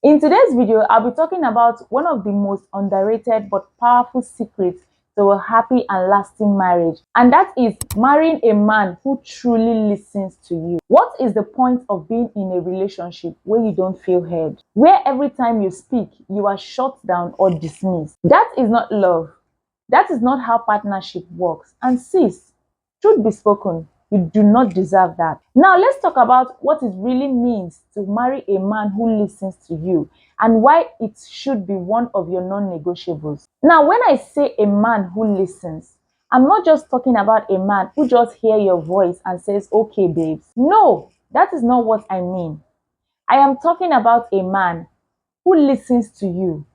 In today's video, I'll be talking about one of the most underrated but powerful secrets to a happy and lasting marriage, and that is marrying a man who truly listens to you. What is the point of being in a relationship where you don't feel heard, where every time you speak, you are shut down or dismissed? That is not love. That is not how partnership works. And sis, truth be spoken, you do not deserve that. Now, let's talk about what it really means to marry a man who listens to you and why it should be one of your non-negotiables. Now, when I say a man who listens, I'm not just talking about a man who just hears your voice and says, okay, babes. No, that is not what I mean. I am talking about a man who listens to you,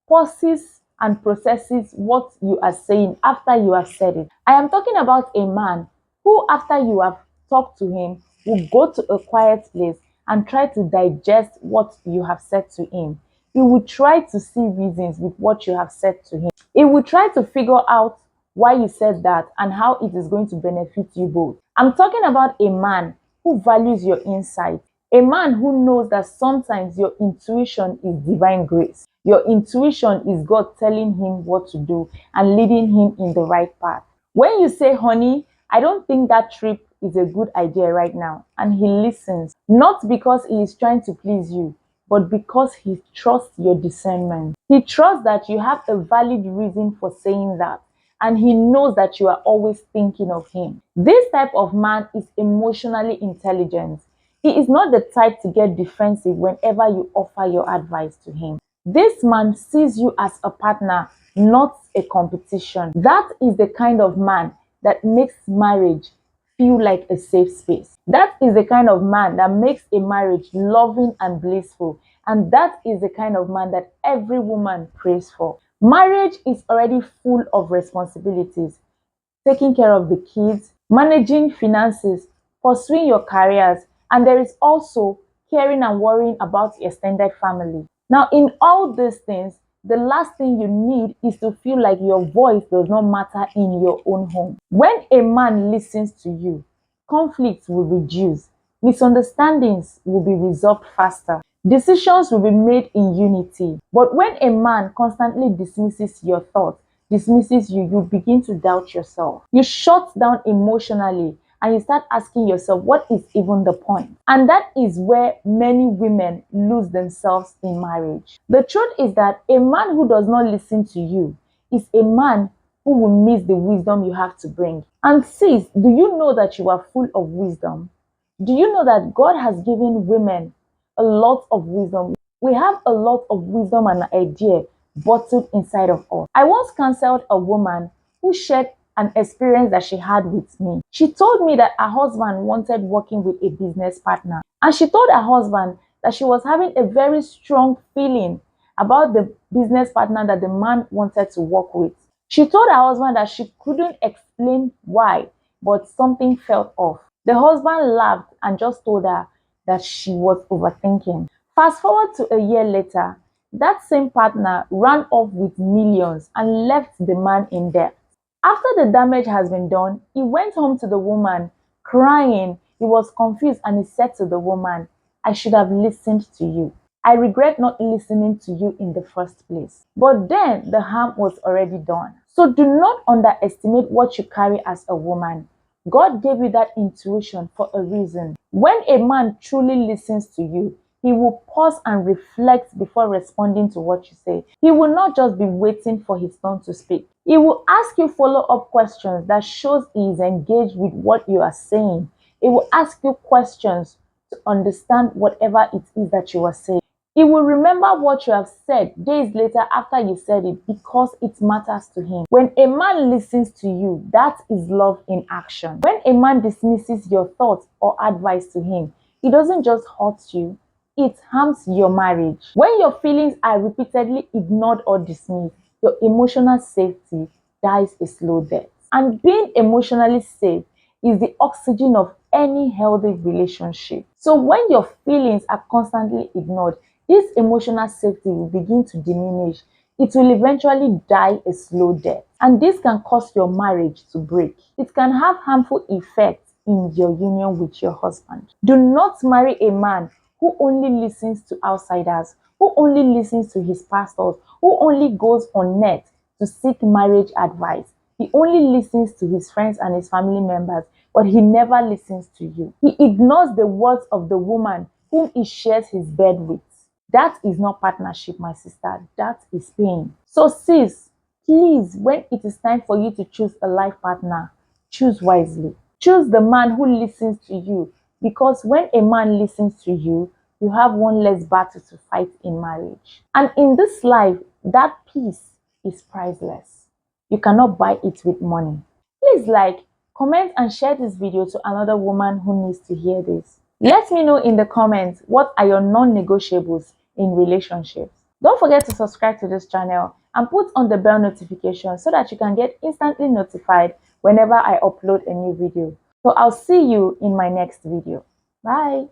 pauses and processes what you are saying after you have said it. I am talking about a man who, after you have talked to him, will go to a quiet place and try to digest what you have said to him. He will try to see reasons with what you have said to him. He will try to figure out why you said that and how it is going to benefit you both. I'm talking about a man who values your insight, a man who knows that sometimes your intuition is divine grace. Your intuition is God telling him what to do and leading him in the right path. When you say, honey, I don't think that trip is a good idea right now, and he listens, not because he is trying to please you, but because he trusts your discernment. He trusts that you have a valid reason for saying that, and he knows that you are always thinking of him. This type of man is emotionally intelligent. He is not the type to get defensive whenever you offer your advice to him. This man sees you as a partner, not a competition. That is the kind of man that makes marriage feel like a safe space. That is the kind of man that makes a marriage loving and blissful. And that is the kind of man that every woman prays for. Marriage is already full of responsibilities: taking care of the kids, managing finances, pursuing your careers, and there is also caring and worrying about your extended family. Now, in all these things, the last thing you need is to feel like your voice does not matter in your own home. When a man listens to you, conflicts will reduce, misunderstandings will be resolved faster, decisions will be made in unity. But when a man constantly dismisses your thoughts, dismisses you, you begin to doubt yourself. You shut down emotionally and you start asking yourself, what is even the point? And that is where many women lose themselves in marriage. The truth is that a man who does not listen to you is a man who will miss the wisdom you have to bring. And sis, do you know that you are full of wisdom? Do you know that God has given women a lot of wisdom? We have a lot of wisdom and idea bottled inside of us. I once counseled a woman who shared an experience that she had with me. She told me that her husband wanted working with a business partner, and she told her husband that she was having a very strong feeling about the business partner that the man wanted to work with. She told her husband that she couldn't explain why, but something felt off. The husband laughed and just told her that she was overthinking. Fast forward to a year later, that same partner ran off with millions and left the man in debt. After the damage has been done, he went home to the woman crying. He was confused and he said to the woman, I should have listened to you. I regret not listening to you in the first place. But then the harm was already done. So do not underestimate what you carry as a woman. God gave you that intuition for a reason. When a man truly listens to you, he will pause and reflect before responding to what you say. He will not just be waiting for his turn to speak. He will ask you follow-up questions that shows he is engaged with what you are saying. He will ask you questions to understand whatever it is that you are saying. He will remember what you have said days later after you said it because it matters to him. When a man listens to you, that is love in action. When a man dismisses your thoughts or advice to him, he doesn't just hurt you, it harms your marriage. When your feelings are repeatedly ignored or dismissed, your emotional safety dies a slow death. And being emotionally safe is the oxygen of any healthy relationship. So when your feelings are constantly ignored, this emotional safety will begin to diminish. It will eventually die a slow death. And this can cause your marriage to break. It can have harmful effects in your union with your husband. Do not marry a man who only listens to outsiders, who only listens to his pastors, who only goes on net to seek marriage advice. He only listens to his friends and his family members, but he never listens to you. He ignores the words of the woman whom he shares his bed with. That is not partnership, my sister. That is pain. So sis, please, when it is time for you to choose a life partner, choose wisely. Choose the man who listens to you, because when a man listens to you, you have one less battle to fight in marriage. And in this life, that peace is priceless. You cannot buy it with money. Please like, comment and share this video to another woman who needs to hear this. Let me know in the comments, what are your non-negotiables in relationships. Don't forget to subscribe to this channel and put on the bell notification so that you can get instantly notified whenever I upload a new video. So I'll see you in my next video. Bye.